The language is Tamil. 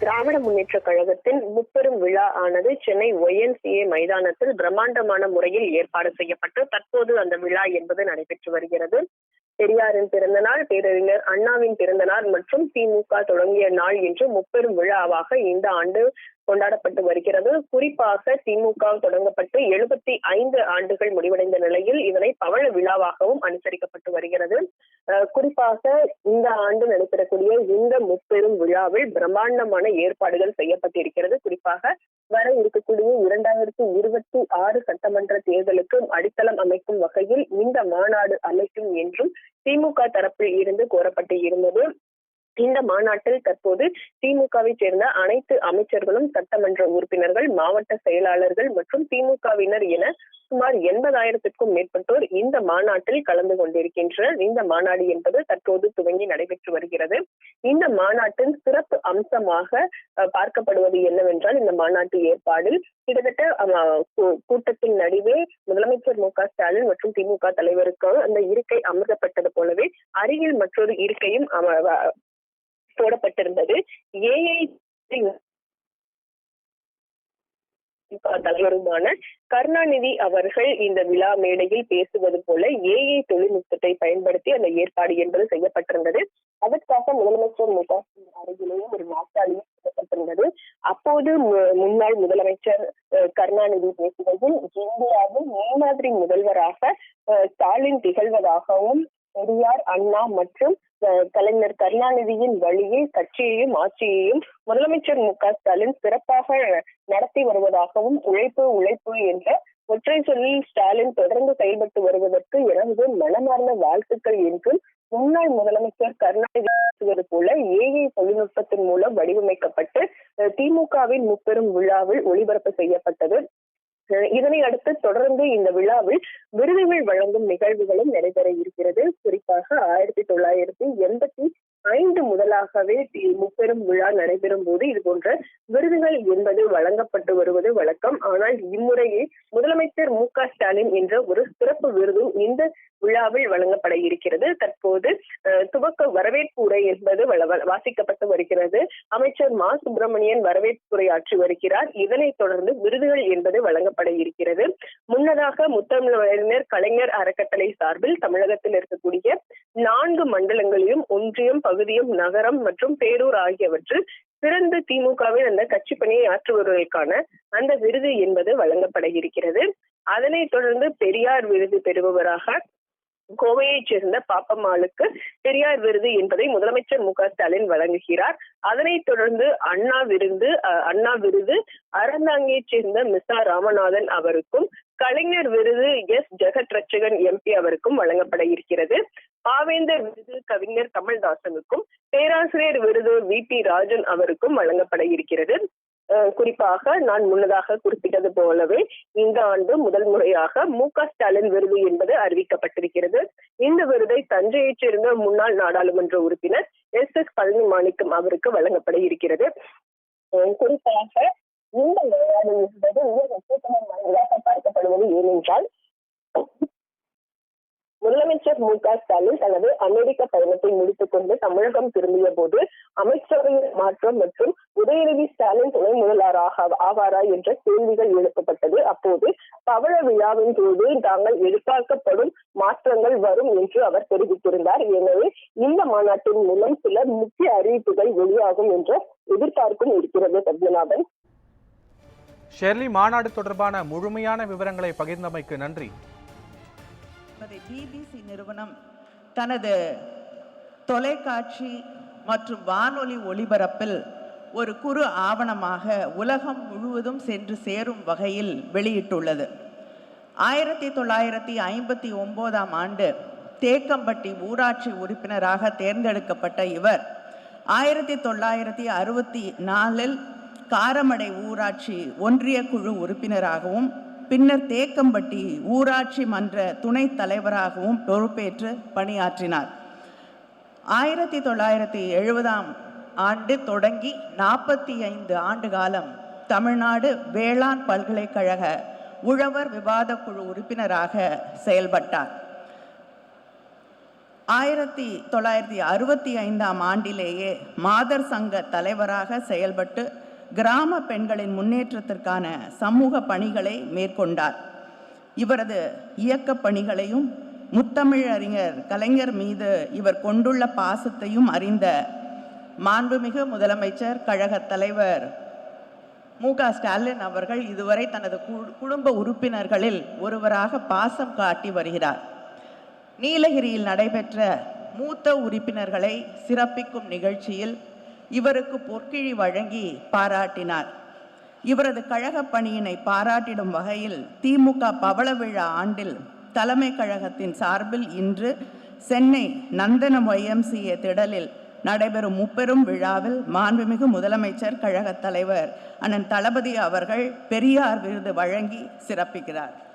திராவிட முன்னேற்ற கழகத்தின் முப்பெரும் விழா ஆனது சென்னை YMCA மைதானத்தில் பிரம்மாண்டமான முறையில் ஏற்பாடு செய்யப்பட்டு தற்போது அந்த விழா என்பது நடைபெற்று வருகிறது. பெரியாரின் பிறந்த நாள், பேரறிஞர் அண்ணாவின் பிறந்த நாள் மற்றும் திமுக தொடங்கிய நாள் என்று முப்பெரும் விழாவாக இந்த ஆண்டு கொண்டாடப்பட்டு வருகிறது. குறிப்பாக திமுக தொடங்கப்பட்டு 75 ஆண்டுகள் முடிவடைந்த நிலையில் இதனை பவள விழாவாகவும் அனுசரிக்கப்பட்டு வருகிறது. குறிப்பாக இந்த ஆண்டு நடைபெறக்கூடிய இந்த முப்பெரும் விழாவில் பிரம்மாண்டமான ஏற்பாடுகள் செய்யப்பட்டிருக்கிறது. குறிப்பாக வர இருக்கக்கூடிய 2026 சட்டமன்ற தேர்தலுக்கு அடித்தளம் அமைக்கும் வகையில் இந்த மாநாடு அமைக்கும் என்றும் திமுக தரப்பில் இருந்து கோரப்பட்டு இருந்தது. இந்த மாநாட்டில் தற்போது திமுகவை சேர்ந்த அனைத்து அமைச்சர்களும், சட்டமன்ற உறுப்பினர்கள், மாவட்ட செயலாளர்கள் மற்றும் திமுகவினர் என சுமார் 80,000க்கும் மேற்பட்டோர் இந்த மாநாட்டில் கலந்து கொண்டிருக்கின்றனர். இந்த மாநாடு என்பது தற்போது துவங்கி நடைபெற்று வருகிறது. இந்த மாநாட்டின் சிறப்பு அம்சமாக பார்க்கப்படுவது என்னவென்றால், இந்த மாநாட்டு ஏற்பாடில் கிட்டத்தட்ட கூட்டத்தின் நடுவே முதலமைச்சர் MK ஸ்டாலின் மற்றும் திமுக தலைவருக்கு அந்த இருக்கை அமர்த்தப்பட்டது போலவே அருகில் மற்றொரு இருக்கையும் போடப்பட்டிருந்தது. தலைவருமான கருணாநிதி அவர்கள் இந்த விழா மேடையில் பேசுவது போல AI தொழில்நுட்பத்தை பயன்படுத்தி அந்த ஏற்பாடு என்பது செய்யப்பட்டிருந்தது. அதற்காக முதலமைச்சர் MK அருகிலேயும் ஒரு நாற்காலியும் செய்யப்பட்டிருந்தது. அப்போது முன்னாள் முதலமைச்சர் கருணாநிதி பேசுவதில் இந்தியாவில் முன்மாதிரி முதல்வராக ஸ்டாலின் திகழ்வதாகவும், பெரியார், அண்ணா மற்றும் கலைஞர் கருணாநிதியின் வழியில் கட்சியையும் ஆட்சியையும் முதலமைச்சர் MK ஸ்டாலின் சிறப்பாக நடத்தி வருவதாகவும், உழைப்பு என்ற ஒற்றை சொல்லில் ஸ்டாலின் தொடர்ந்து செயல்பட்டு வருவதற்கு எனது மனமார்ந்த வாழ்த்துக்கள் என்றும் முன்னாள் முதலமைச்சர் கருணாநிதி பேசுவது போல AI தொழில்நுட்பத்தின் மூலம் வடிவமைக்கப்பட்டு திமுகவின் முப்பெரும் விழாவில் ஒளிபரப்பு செய்யப்பட்டது. இதனை அடுத்து தொடர்ந்து இந்த விழாவில் விருதுகள் வழங்கும் நிகழ்வுகளும் நடைபெற இருக்கிறது. குறிப்பாக 1985 முதலாகவே முப்பெரும் விழா நடைபெறும் போது இது போன்ற விருதுகள் என்பது வழங்கப்பட்டு வருவது வழக்கம். ஆனால் இம்முறையே முதலமைச்சர் MK ஸ்டாலின் என்ற ஒரு சிறப்பு விருது இந்த விழாவில் வழங்கப்பட இருக்கிறது. தற்போது துவக்க வரவேற்பு உரை என்பது வாசிக்கப்பட்டு வருகிறது. அமைச்சர் மா. சுப்பிரமணியன் வரவேற்பு உரை ஆற்றி வருகிறார். இதனைத் தொடர்ந்து விருதுகள் என்பது வழங்கப்பட இருக்கிறது. முன்னதாக முத்தமிழறிஞர் கலைஞர் அறக்கட்டளை சார்பில் தமிழகத்தில் இருக்கக்கூடிய 4 மண்டலங்களிலும் ஒன்றியம், பகுதியும், நகரம் மற்றும் பேரூர் ஆகியவற்றில் சிறந்த திமுகவின் அந்த கட்சி பணியை ஆற்றுபவர்களுக்கான அந்த விருது என்பது வழங்கப்பட இருக்கிறது. அதனைத் தொடர்ந்து பெரியார் விருது பெறுபவராக கோவையைச் சேர்ந்த பாப்பம்மாளுக்கு பெரியார் விருது என்பதை முதலமைச்சர் MK ஸ்டாலின் வழங்குகிறார். அதனைத் தொடர்ந்து அண்ணா விருது அறந்தாங்கியைச் சேர்ந்த மிசா ராமநாதன் அவருக்கும், கலைஞர் விருது ஜெகத்ரட்சகன் MP அவருக்கும் வழங்கப்பட இருக்கிறது. பாவேந்தர் விருது கவிஞர் கமல்தாசனுக்கும், பேராசிரியர் விருது VP ராஜன் அவருக்கும் வழங்கப்பட இருக்கிறது. குறிப்பாக நான் முன்னதாக குறிப்பிட்டது போலவே இந்த ஆண்டு முதல் முறையாக MK ஸ்டாலின் விருது என்பது அறிவிக்கப்பட்டிருக்கிறது. இந்த விருதை தஞ்சையைச் சேர்ந்த முன்னாள் நாடாளுமன்ற உறுப்பினர் SS பழனி மாணிக்கம் அவருக்கு வழங்கப்பட இருக்கிறது. குறிப்பாக இந்த மாநாடு என்பது மிக முக்கியத்துவமாக பார்க்கப்படுவது ஏனென்றால், முதலமைச்சர் MK ஸ்டாலின் தனது அமெரிக்க பயணத்தை முடித்துக் கொண்டு தமிழகம் திரும்பிய போது அமைச்சரவை மாற்றம் மற்றும் உதயநிதி ஸ்டாலின் துணை முதல்வராக ஆவாரா என்ற கேள்விகள் எழுப்பப்பட்டது. அப்போது பவள விழாவின் போது தாங்கள் எதிர்பார்க்கப்படும் மாற்றங்கள் வரும் என்று அவர் தெரிவித்திருந்தார். எனவே இந்த மாநாட்டின் மூலம் சில முக்கிய அறிவிப்புகள் வெளியாகும் என்ற எதிர்பார்ப்பும் இருக்கிறது. பத்மநாபன். ஷெர்லி, மாநாடு தொடர்பான முழுமையான விவரங்களை பகிர்ந்தமைக்கு நன்றி. BBC நிறுவனம் தனது தொலைக்காட்சி மற்றும் வானொலி ஒளிபரப்பில் ஒரு குறு ஆவணமாக உலகம் முழுவதும் சென்று சேரும் வகையில் வெளியிட்டுள்ளது. 1959ஆம் ஆண்டு தேக்கம்பட்டி ஊராட்சி உறுப்பினராக தேர்ந்தெடுக்கப்பட்ட இவர் 1964இல் காரமடை ஊராட்சி ஒன்றிய குழு உறுப்பினராகவும், பின்னர் தேக்கம்பட்டி ஊராட்சி மன்ற துணைத் தலைவராகவும் பொறுப்பேற்று பணியாற்றினார். 1970ஆம் ஆண்டு தொடங்கி 45 ஆண்டு காலம் தமிழ்நாடு வேளாண் பல்கலைக்கழக உழவர் விவாத குழு உறுப்பினராக செயல்பட்டார். 1965 ஆண்டிலேயே மாதர் சங்க தலைவராக செயல்பட்டு கிராம பெண்களின் முன்னேற்றத்திற்கான சமூக பணிகளை மேற்கொண்டார். இவரது இயக்கப் பணிகளையும் முத்தமிழறிஞர் கலைஞர் மீது இவர் கொண்டுள்ள பாசத்தையும் அறிந்த மாண்புமிகு முதலமைச்சர் கழக தலைவர் மு.க.ஸ்டாலின் அவர்கள் இதுவரை தனது குடும்ப உறுப்பினர்களில் ஒருவராக பாசம் காட்டி வருகிறார். நீலகிரியில் நடைபெற்ற மூத்த உறுப்பினர்களை சிறப்பிக்கும் நிகழ்ச்சியில் இவருக்கு பொற்கிழி வழங்கி பாராட்டினார். இவரது கழக பணியினை பாராட்டிடும் வகையில் திமுக பவள விழா ஆண்டில் தலைமை கழகத்தின் சார்பில் இன்று சென்னை நந்தனம் YMCA திடலில் நடைபெறும் முப்பெரும் விழாவில் மாண்புமிகு முதலமைச்சர் கழக தலைவர் அண்ணன் தளபதி அவர்கள் பெரியார் விருது வழங்கி சிறப்பிக்கிறார்.